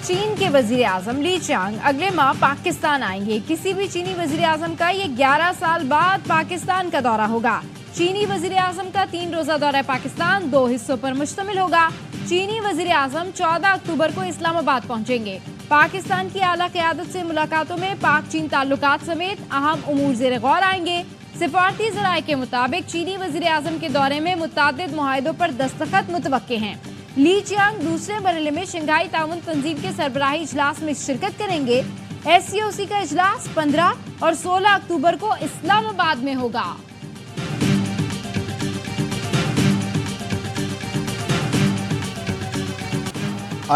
چین کے وزیر اعظم لی چیانگ اگلے ماہ پاکستان آئیں گے۔ کسی بھی چینی وزیر اعظم کا یہ 11 سال بعد پاکستان کا دورہ ہوگا۔ چینی وزیر اعظم کا 3 روزہ دورہ پاکستان 2 حصوں پر مشتمل ہوگا۔ چینی وزیر اعظم 14 اکتوبر کو اسلام آباد پہنچیں گے۔ پاکستان کی اعلیٰ قیادت سے ملاقاتوں میں پاک چین تعلقات سمیت اہم امور زیر غور آئیں گے۔ سفارتی ذرائع کے مطابق چینی وزیر اعظم کے دورے میں متعدد معاہدوں پر دستخط متوقع ہیں۔ لی چیانگ دوسرے مرحلے میں شنگھائی تعاون تنظیم کے سربراہی اجلاس میں شرکت کریں گے۔ SCOC کا اجلاس 15 اور 16 اکتوبر کو اسلام آباد میں ہوگا۔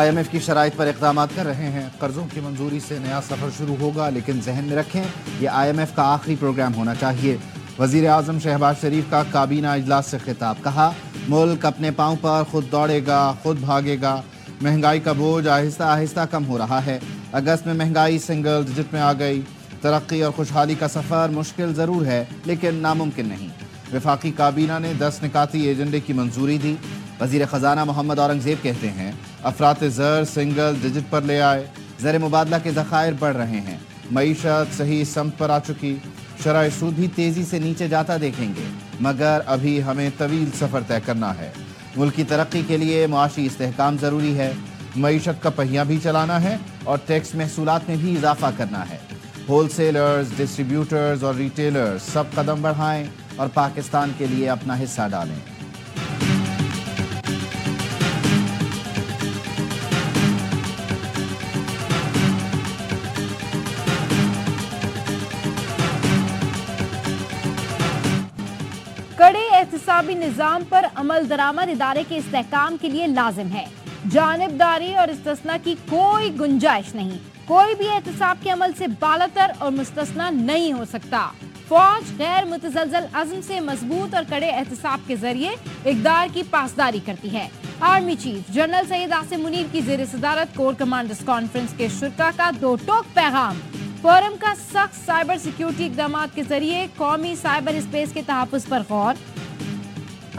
IMF کی شرائط پر اقدامات کر رہے ہیں۔ قرضوں کی منظوری سے نیا سفر شروع ہوگا، لیکن ذہن میں رکھیں یہ IMF کا آخری پروگرام ہونا چاہیے۔ وزیر اعظم شہباز شریف کا کابینہ اجلاس سے خطاب، کہا ملک اپنے پاؤں پر خود دوڑے گا، خود بھاگے گا۔ مہنگائی کا بوجھ آہستہ آہستہ کم ہو رہا ہے۔ اگست میں مہنگائی سنگل ڈجٹ میں آ گئی۔ ترقی اور خوشحالی کا سفر مشکل ضرور ہے، لیکن ناممکن نہیں۔ وفاقی کابینہ نے 10 نکاتی ایجنڈے کی منظوری دی۔ وزیر خزانہ محمد اورنگزیب کہتے ہیں افراط زر سنگل ڈجٹ پر لے آئے، زر مبادلہ کے ذخائر بڑھ رہے ہیں، معیشت صحیح سمت پر آ چکی، شرح سود بھی تیزی سے نیچے جاتا دیکھیں گے، مگر ابھی ہمیں طویل سفر طے کرنا ہے۔ ملک کی ترقی کے لیے معاشی استحکام ضروری ہے، معیشت کا پہیہ بھی چلانا ہے اور ٹیکس محصولات میں بھی اضافہ کرنا ہے۔ ہول سیلرز، ڈسٹریبیوٹرز اور ریٹیلرز سب قدم بڑھائیں اور پاکستان کے لیے اپنا حصہ ڈالیں۔ کڑے احتسابی نظام پر عمل درآمد ادارے کے استحکام کے لیے لازم ہے۔ جانبداری اور استثناء کی کوئی گنجائش نہیں۔ کوئی بھی احتساب کے عمل سے بالاتر اور مستثنی نہیں ہو سکتا۔ فوج غیر متزلزل عزم سے مضبوط اور کڑے احتساب کے ذریعے اقدار کی پاسداری کرتی ہے۔ Army chief general Syed Asim Munir کی زیر صدارت کور کمانڈرز کانفرنس کے شرکاء کا 2 ٹوک پیغام۔ فورم کا سخت سائبر سیکیورٹی اقدامات کے ذریعے قومی سائبر اسپیس کے تحفظ پر غور۔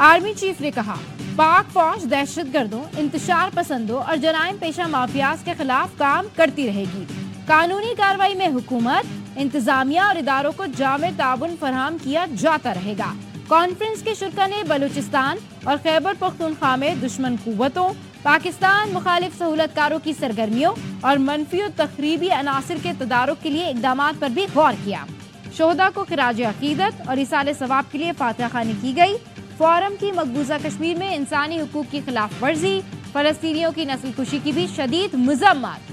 آرمی چیف نے کہا پاک فوج دہشت گردوں، انتشار پسندوں اور جرائم پیشہ مافیاز کے خلاف کام کرتی رہے گی۔ قانونی کارروائی میں حکومت، انتظامیہ اور اداروں کو جامع تعاون فراہم کیا جاتا رہے گا۔ کانفرنس کے شرکاء نے بلوچستان اور خیبر پختونخوا میں دشمن قوتوں، پاکستان مخالف سہولت کاروں کی سرگرمیوں اور منفی و تخریبی عناصر کے تدارک کے لیے اقدامات پر بھی غور کیا۔ شہداء کو خراج عقیدت اور ایصال ثواب کے لیے فاتحہ خوانی کی گئی۔ فورم کی مقبوضہ کشمیر میں انسانی حقوق کی خلاف ورزی، فلسطینیوں کی نسل کشی کی بھی شدید مذمت۔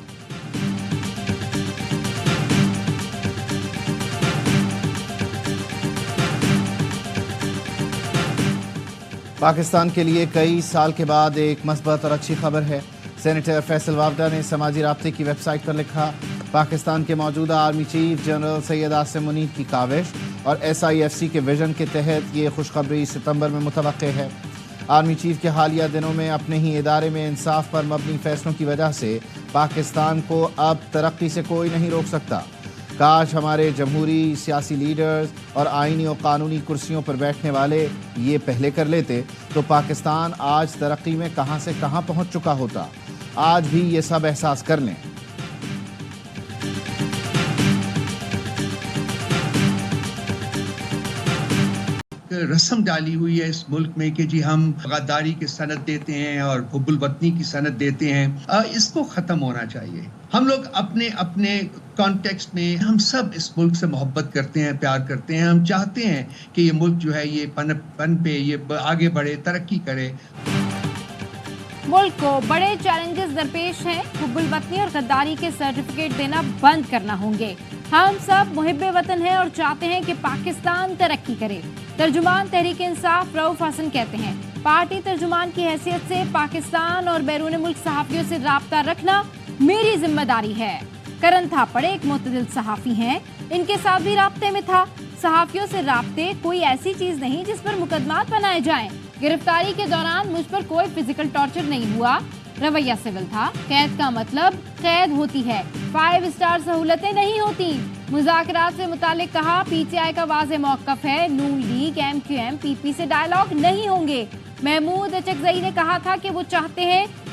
پاکستان کے لیے کئی سال کے بعد ایک مثبت اور اچھی خبر ہے۔ سینیٹر فیصل وافدہ نے سماجی رابطے کی ویب سائٹ پر لکھا پاکستان کے موجودہ army chief general Syed Asim Munir کی کاوش اور SIFC کے ویژن کے تحت یہ خوشخبری ستمبر میں متوقع ہے۔ آرمی چیف کے حالیہ دنوں میں اپنے ہی ادارے میں انصاف پر مبنی فیصلوں کی وجہ سے پاکستان کو اب ترقی سے کوئی نہیں روک سکتا۔ کاش ہمارے جمہوری سیاسی لیڈرز اور آئینی و قانونی کرسیوں پر بیٹھنے والے یہ پہلے کر لیتے تو پاکستان آج ترقی میں کہاں سے کہاں پہنچ چکا ہوتا۔ آج بھی یہ سب احساس کر لیں۔ رسم ڈالی ہوئی ہے اس ملک میں کہ جی ہم غداری کی سند دیتے ہیں اور حب الوطنی کی سند دیتے ہیں، اس کو ختم ہونا چاہیے۔ ہم لوگ اپنے اپنے کانٹیکسٹ میں ہم سب اس ملک سے محبت کرتے ہیں، پیار کرتے ہیں، ہم چاہتے ہیں کہ یہ ملک جو ہے یہ پن پہ یہ آگے بڑھے، ترقی کرے۔ ملک کو بڑے چیلنجز درپیش ہیں۔ حب الوطنی اور غداری کے سرٹیفکیٹ دینا بند کرنا ہوں گے۔ ہم سب محب وطن ہیں اور چاہتے ہیں کہ پاکستان ترقی کرے۔ ترجمان تحریک انصاف رؤف حسن کہتے ہیں پارٹی ترجمان کی حیثیت سے پاکستان اور بیرون ملک صحافیوں سے رابطہ رکھنا میری ذمہ داری ہے۔ کرن تھاپڑ ایک معتدل صحافی ہیں، ان کے ساتھ بھی رابطے میں تھا۔ صحافیوں سے رابطے کوئی ایسی چیز نہیں جس پر مقدمات بنائے جائیں۔ گرفتاری کے دوران مجھ پر کوئی فزیکل ٹارچر نہیں ہوا، رویہ سول تھا۔ قید کا مطلب قید ہوتی ہے، 5 اسٹار سہولتیں نہیں ہوتی۔ مذاکرات سے متعلق کہا PTI کا واضح موقف ہے، نون لیگ MQM PP سے ڈائیلاگ نہیں ہوں گے۔ محمود اچکزئی نے کہا تھا کہ وہ چاہتے ہیں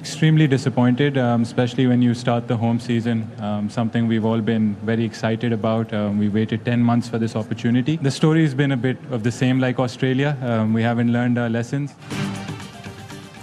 Extremely disappointed, especially when you start the home season, something we've all been very excited about. We waited 10 months for this opportunity. The story has been a bit of the same like Australia. We haven't learned our lessons.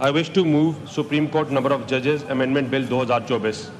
I wish to move Supreme Court number of judges amendment bill 2024।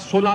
16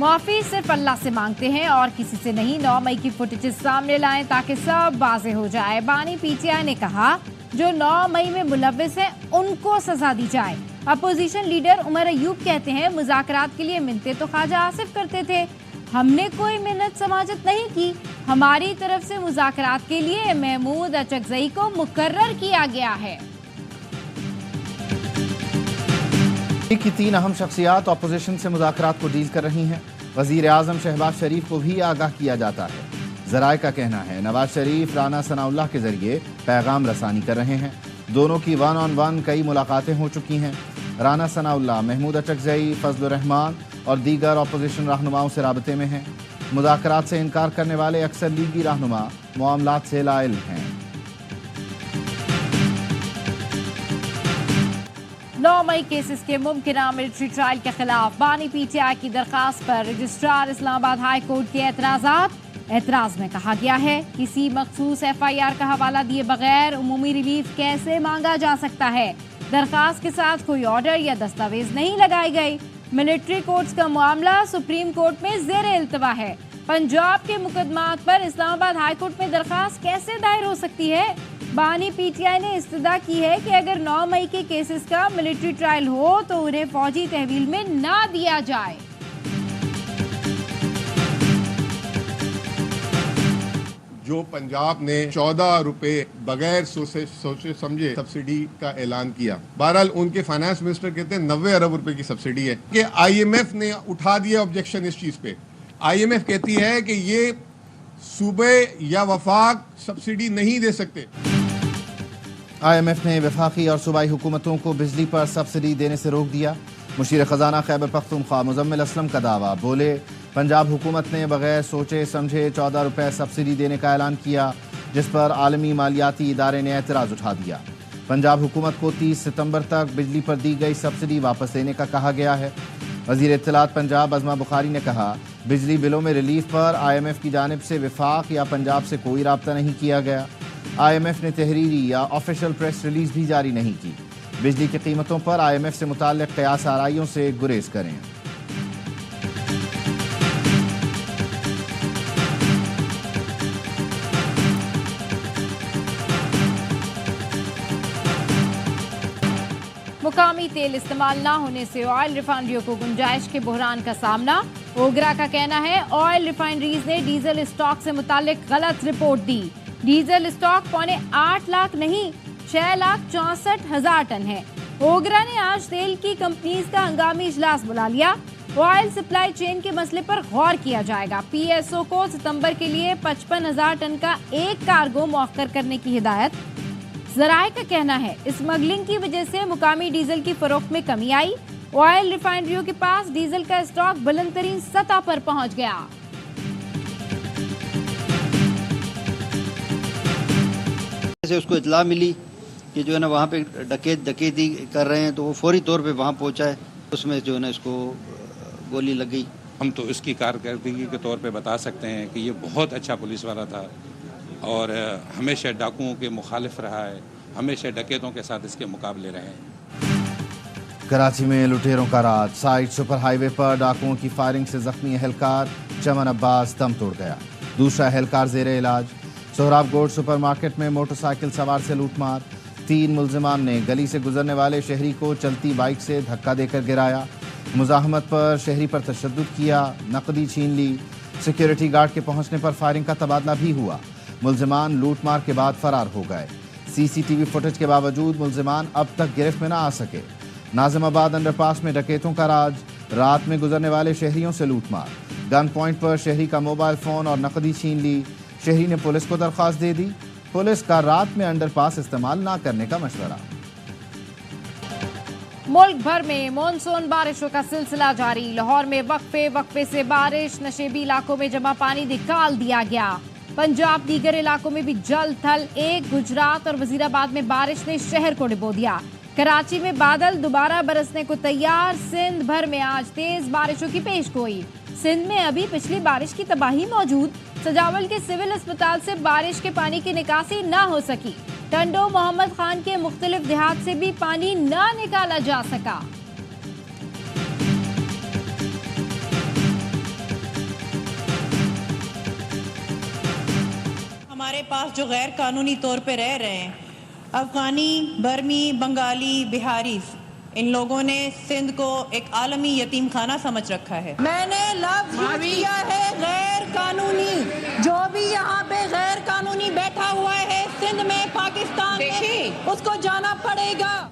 معافی صرف اللہ سے مانگتے ہیں اور کسی سے نہیں. 9 مئی کی فوٹیجز سامنے لائیں تاکہ سب واضح ہو جائے. بانی پی ٹی آئی نے کہا جو 9 مئی میں ملوث ہیں ان کو سزا دی جائے. اپوزیشن لیڈر عمر ایوب کہتے ہیں مذاکرات کے لیے منتیں تو خواجہ آصف کرتے تھے, ہم نے کوئی منت سماجت نہیں کی. ہماری طرف سے مذاکرات کے لیے محمود اچکزئی کو مقرر کیا گیا ہے. کی 3 اہم شخصیات اپوزیشن سے مذاکرات کو ڈیل کر رہی ہیں. وزیر اعظم شہباز شریف کو بھی آگاہ کیا جاتا ہے. ذرائع کا کہنا ہے نواز شریف رانا ثناء اللہ کے ذریعے پیغام رسانی کر رہے ہیں. دونوں کی 1 on 1 کئی ملاقاتیں ہو چکی ہیں. رانا ثناء اللہ محمود اچکزئی, فضل الرحمان اور دیگر اپوزیشن رہنماؤں سے رابطے میں ہیں. مذاکرات سے انکار کرنے والے اکثر لیگی رہنما معاملات سے لا علم ہیں. 9 مئی کیسز کے ممکنہ ملٹری ٹرائل کے خلاف بانی پی ٹی آئی کی درخواست پر رجسٹرار اسلام آباد ہائی کورٹ کے اعتراضات. اعتراض میں کہا گیا ہے کسی مخصوص ایف آئی آر کا حوالہ دیے بغیر عمومی ریلیف کیسے مانگا جا سکتا ہے. درخواست کے ساتھ کوئی آرڈر یا دستاویز نہیں لگائی گئی. ملٹری کورٹس کا معاملہ سپریم کورٹ میں زیر التوا ہے. پنجاب کے مقدمات پر اسلام آباد ہائی کورٹ میں درخواست کیسے دائر ہو سکتی ہے. بانی پی ٹی آئی نے استدعا کی ہے کہ اگر 9 مئی کے کیسز کا ملٹری ٹرائل ہو تو انہیں فوجی تحویل میں نہ دیا جائے. جو پنجاب نے 14 روپے بغیر سوچے سمجھے سبسڈی کا اعلان کیا, بہرحال ان کے فائنانس منسٹر کہتے ہیں 90 ارب روپے کی سبسڈی ہے کہ آئی ایم ایف نے اٹھا دیا آبجیکشن اس چیز پہ. آئی ایم ایف کہتی ہے کہ یہ صوبے یا وفاق سبسڈی نہیں دے سکتے. آئی ایم ایف نے وفاقی اور صوبائی حکومتوں کو بجلی پر سبسڈی دینے سے روک دیا. مشیر خزانہ خیبر پختونخوا مزمل اسلم کا دعویٰ. بولے پنجاب حکومت نے بغیر سوچے سمجھے 14 روپے سبسڈی دینے کا اعلان کیا جس پر عالمی مالیاتی ادارے نے اعتراض اٹھا دیا. پنجاب حکومت کو 30 ستمبر تک بجلی پر دی گئی سبسڈی واپس لینے کا کہا گیا ہے. وزیر اطلاعات پنجاب عظمہ بخاری نے کہا بجلی بلوں میں ریلیف پر آئی ایم ایف کی جانب سے وفاق یا پنجاب سے کوئی رابطہ نہیں کیا گیا. آئی ایم ایف نے تحریری یا آفیشل پریس ریلیز بھی جاری نہیں کی. بجلی کی قیمتوں پر آئی ایم ایف سے متعلق قیاس آرائیوں سے گریز کریں. مقامی تیل استعمال نہ ہونے سے آئل ریفائنریوں کو گنجائش کے بحران کا سامنا. اوگرا کا کہنا ہے آئل ریفائنریز نے ڈیزل اسٹاک سے متعلق غلط رپورٹ دی. ڈیزل اسٹاک 8.25 لاکھ نہیں 6,64,000 ٹن ہے. اوگرا نے آج تیل کی کمپنیز کا ہنگامی اجلاس بلا لیا. آئل سپلائی چین کے مسئلے پر غور کیا جائے گا. پی ایس او کو ستمبر کے لیے 55,000 ٹن کا ایک کارگو مؤخر کرنے کی ہدایت. ذرائع کا کہنا ہے اسمگلنگ کی وجہ سے مقامی ڈیزل کی فروخت میں کمی آئی. آئل ریفائنریوں کے پاس ڈیزل کا اسٹاک بلند ترین سطح پر پہنچ گیا. اس کو اطلاع ملی کہ جو ہے نا وہاں پہ ڈکیتی کر رہے ہیں تو وہ فوری طور پہ وہاں پہنچا ہے. اس میں جو ہے نا اس کو گولی لگ گئی. ہم تو اس کی کارکردگی کے طور پہ بتا سکتے ہیں کہ یہ بہت اچھا پولیس والا تھا اور ہمیشہ ڈاکوؤں کے مخالف رہا ہے, ہمیشہ ڈکیتوں کے ساتھ اس کے مقابلے رہے ہیں. کراچی میں لٹیروں کا راج. سائٹ سپر ہائی وے پر ڈاکوؤں کی فائرنگ سے زخمی اہلکار چمن عباس دم توڑ گیا. دوسرا اہلکار زیر علاج. سہراب گوڈ سپر مارکیٹ میں موٹر سائیکل سوار سے لوٹ مار. 3 ملزمان نے گلی سے گزرنے والے شہری کو چلتی بائک سے دھکا دے کر گرایا. مزاحمت پر شہری پر تشدد کیا, نقدی چھین لی. سیکیورٹی گارڈ کے پہنچنے پر فائرنگ کا تبادلہ بھی ہوا. ملزمان لوٹ مار کے بعد فرار ہو گئے. سی سی ٹی وی فوٹیج کے باوجود ملزمان اب تک گرفت میں نہ آ سکے. ناظم آباد انڈر پاس میں ڈکیتوں کا راج. رات میں گزرنے والے شہریوں سے لوٹ مار. گن پوائنٹ پر شہری کا موبائل فون اور نقدی چھین لی. شہری نے پولیس کو درخواست دے دی. پولیس کا رات میں انڈر پاس استعمال نہ کرنے کا مشورہ. ملک بھر میں مانسون بارشوں کا سلسلہ جاری. لاہور میں وقفے سے بارش. نشیبی علاقوں میں جمع پانی نکال دیا گیا. پنجاب دیگر علاقوں میں بھی جل تھل. ایک گجرات اور وزیر آباد میں بارش نے شہر کو ڈبو دیا. کراچی میں بادل دوبارہ برسنے کو تیار. سندھ بھر میں آج تیز بارشوں کی پیش گوئی. سندھ میں ابھی پچھلی بارش کی تباہی موجود. سجاول کے سول اسپتال سے بارش کے پانی کی نکاسی نہ ہو سکی. ٹنڈو محمد خان کے مختلف دیہات سے بھی پانی نہ نکالا جا سکا. ہمارے پاس جو غیر قانونی طور پہ رہ رہے ہیں، افغانی، برمی، بنگالی، بہاری، ان لوگوں نے سندھ کو ایک عالمی یتیم خانہ سمجھ رکھا ہے. میں نے لفظ یوز کیا ہے غیر قانونی. جو بھی یہاں پہ غیر قانونی بیٹھا ہوا ہے سندھ میں، پاکستان میں، اس کو جانا پڑے گا.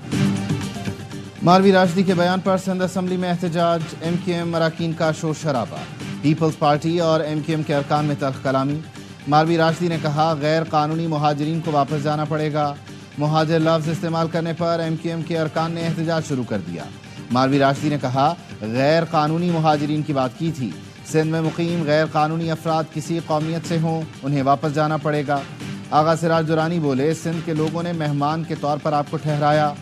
مالوی راشدی کے بیان پر سندھ اسمبلی میں احتجاج، ایم کیو ایم اراکین کا شور شرابہ، پیپلز پارٹی اور ایم کیو ایم کے ارکان میں تلخ کلامی. مالوی راشدی نے کہا غیر قانونی مہاجرین کو واپس جانا پڑے گا. مہاجر لفظ استعمال کرنے پر ایم کیو ایم کے ارکان نے احتجاج شروع کر دیا. مالوی راشدی نے کہا غیر قانونی مہاجرین کی بات کی تھی. سندھ میں مقیم غیر قانونی افراد کسی قومیت سے ہوں انہیں واپس جانا پڑے گا. آغا سراج درانی بولے سندھ کے لوگوں نے مہمان کے طور پر آپ کو ٹھہرایا.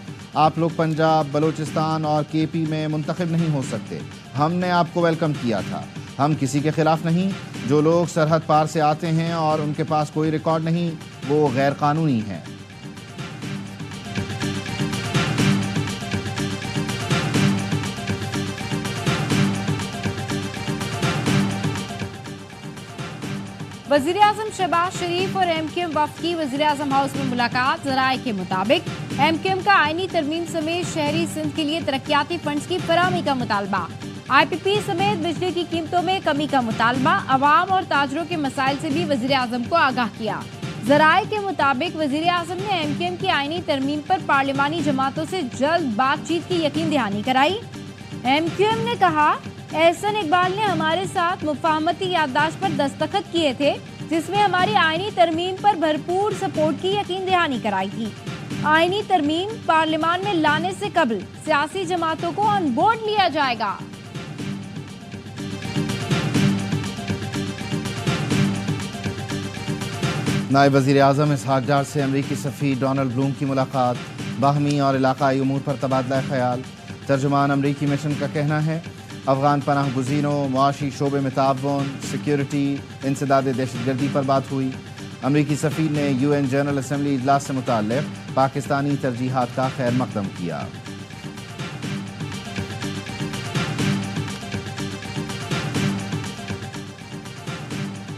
آپ لوگ پنجاب، بلوچستان اور کے پی میں منتخب نہیں ہو سکتے. ہم نے آپ کو ویلکم کیا تھا. ہم کسی کے خلاف نہیں. جو لوگ سرحد پار سے آتے ہیں اور ان کے پاس کوئی ریکارڈ نہیں وہ غیر قانونی ہیں. وزیر اعظم شہباز شریف اور ایم کیو ایم وفد کی وزیر اعظم ہاؤس میں ملاقات. ذرائع کے مطابق ایم کیو ایم کا آئینی ترمیم سمیت شہری سندھ کے لیے ترقیاتی فنڈز کی فراہمی کا مطالبہ. آئی پی پی سمیت بجلی کی قیمتوں میں کمی کا مطالبہ. عوام اور تاجروں کے مسائل سے بھی وزیر اعظم کو آگاہ کیا. ذرائع کے مطابق وزیر اعظم نے ایم کیو ایم کی آئینی ترمیم پر پارلیمانی جماعتوں سے جلد بات چیت کی یقین دہانی کرائی. ایم کیو ایم نے کہا احسن اقبال نے ہمارے ساتھ مفاہمتی یادداشت پر دستخط کیے تھے جس میں ہماری آئینی ترمیم پر بھرپور سپورٹ کی یقین دہانی کرائی تھی. آئینی ترمیم پارلیمان میں لانے سے قبل سیاسی جماعتوں کو آن بورڈ لیا جائے گا. نائب وزیر اعظم اسحاق ڈار سے امریکی سفیر ڈونلڈ بلوم کی ملاقات. باہمی اور علاقائی امور پر تبادلہ خیال. ترجمان امریکی مشن کا کہنا ہے افغان پناہ گزینوں، معاشی شعبے میں تعاون، سیکیورٹی، انسداد دہشت گردی پر بات ہوئی. امریکی سفیر نے یو این جنرل اسمبلی اجلاس سے متعلق پاکستانی ترجیحات کا خیر مقدم کیا.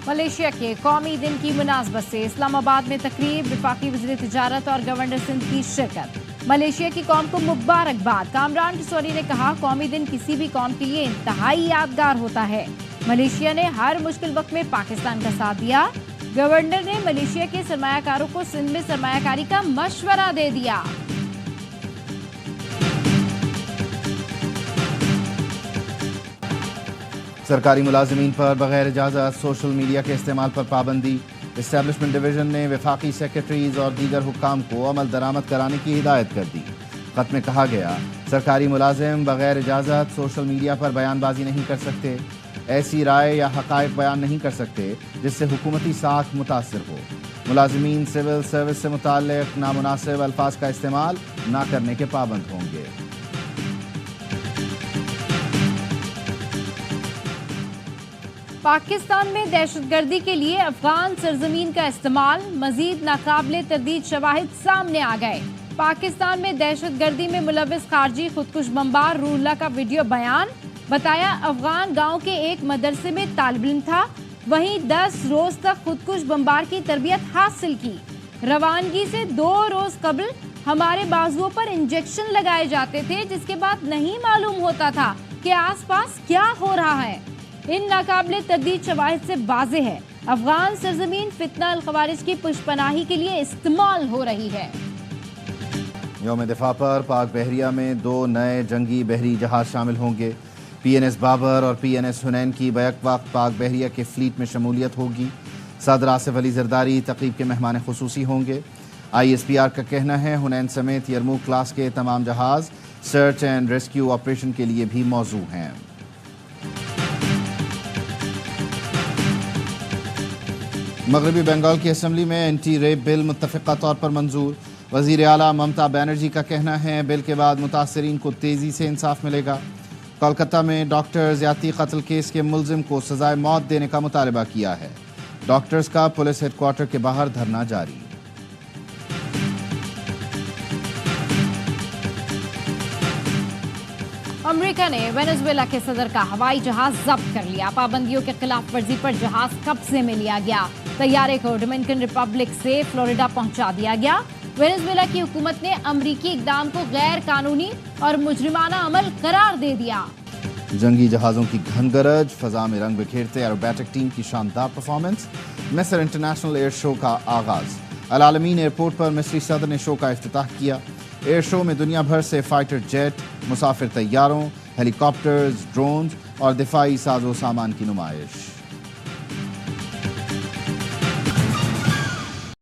ملیشیا کے قومی دن کی مناسبت سے اسلام آباد میں تقریب. وفاقی وزیر تجارت اور گورنر سندھ کی شرکت. ملیشیا کی قوم کو مبارکباد. کامران ٹسوری نے کہا قومی دن کسی بھی قوم کے لیے انتہائی یادگار ہوتا ہے. ملیشیا نے ہر مشکل وقت میں پاکستان کا ساتھ دیا. گورنر نے ملیشیا کے سرمایہ کاروں کو سندھ میں سرمایہ کاری کا مشورہ دے دیا. سرکاری ملازمین پر بغیر اجازت سوشل میڈیا کے استعمال پر پابندی. اسٹیبلشمنٹ ڈویژن نے وفاقی سیکرٹریز اور دیگر حکام کو عمل درآمد کرانے کی ہدایت کر دی. خط میں کہا گیا سرکاری ملازم بغیر اجازت سوشل میڈیا پر بیان بازی نہیں کر سکتے. ایسی رائے یا حقائق بیان نہیں کر سکتے جس سے حکومتی ساکھ متاثر ہو. ملازمین سول سروس سے متعلق نامناسب الفاظ کا استعمال نہ کرنے کے پابند ہوں گے. پاکستان میں دہشت گردی کے لیے افغان سرزمین کا استعمال. مزید ناقابل تردید شواہد سامنے آ گئے. پاکستان میں دہشت گردی میں ملوث خارجی خودکش بمبار روح اللہ کا ویڈیو بیان. بتایا افغان گاؤں کے ایک مدرسے میں طالب علم تھا. وہیں 10 روز تک خودکش بمبار کی تربیت حاصل کی. روانگی سے 2 روز قبل ہمارے بازوؤں پر انجیکشن لگائے جاتے تھے جس کے بعد نہیں معلوم ہوتا تھا کہ آس پاس کیا ہو رہا ہے. ان ناقابل تردید شواہد سے واضح ہے افغان سرزمین فتنہ الخوارج کی پشپناہی کے لیے استعمال ہو رہی ہے. یوم دفاع پر پاک بحریہ میں 2 نئے جنگی بحری جہاز شامل ہوں گے. پی این ایس بابر اور پی این ایس حنین کی بیک وقت پاک بحریہ کے فلیٹ میں شمولیت ہوگی. صدر آصف علی زرداری تقریب کے مہمان خصوصی ہوں گے. آئی ایس پی آر کا کہنا ہے حنین سمیت یرموک کلاس کے تمام جہاز سرچ اینڈ ریسکیو آپریشن کے لیے بھی موزوں ہیں. مغربی بنگال کی اسمبلی میں اینٹی ریپ بل متفقہ طور پر منظور. وزیر اعلیٰ ممتا بینرجی کا کہنا ہے بل کے بعد متاثرین کو تیزی سے انصاف ملے گا. کولکتہ میں ڈاکٹر زیادتی قتل کیس کے ملزم کو سزائے موت دینے کا مطالبہ کیا ہے. ڈاکٹرز کا پولیس ہیڈ کوارٹر کے باہر دھرنا جاری. امریکہ نے وینزویلا کے صدر کا ہوائی جہاز ضبط کر لیا. پابندیوں کے خلاف ورزی پر جہاز قبضے میں لیا گیا. طیارے کو ڈومینیکن ریپبلک سے فلوریڈا پہنچا دیا گیا۔ وینزویلا کی حکومت نے امریکی اقدام کو غیر قانونی اور مجرمانہ عمل قرار دے دیا۔ جنگی جہازوں کی گھن گرج، فضا میں رنگ بکھیرتے ایروبیٹک ٹیم کی شاندار پرفارمنس، مصر انٹرنیشنل ایئر شو کا آغاز۔ العالمین ایئرپورٹ پر مصری صدر نے شو کا افتتاح کیا۔ ایئر شو میں دنیا بھر سے فائٹر جیٹ، مسافر طیاروں، ہیلی کاپٹرز، ڈرونز اور دفاعی ساز و سامان کی نمائش۔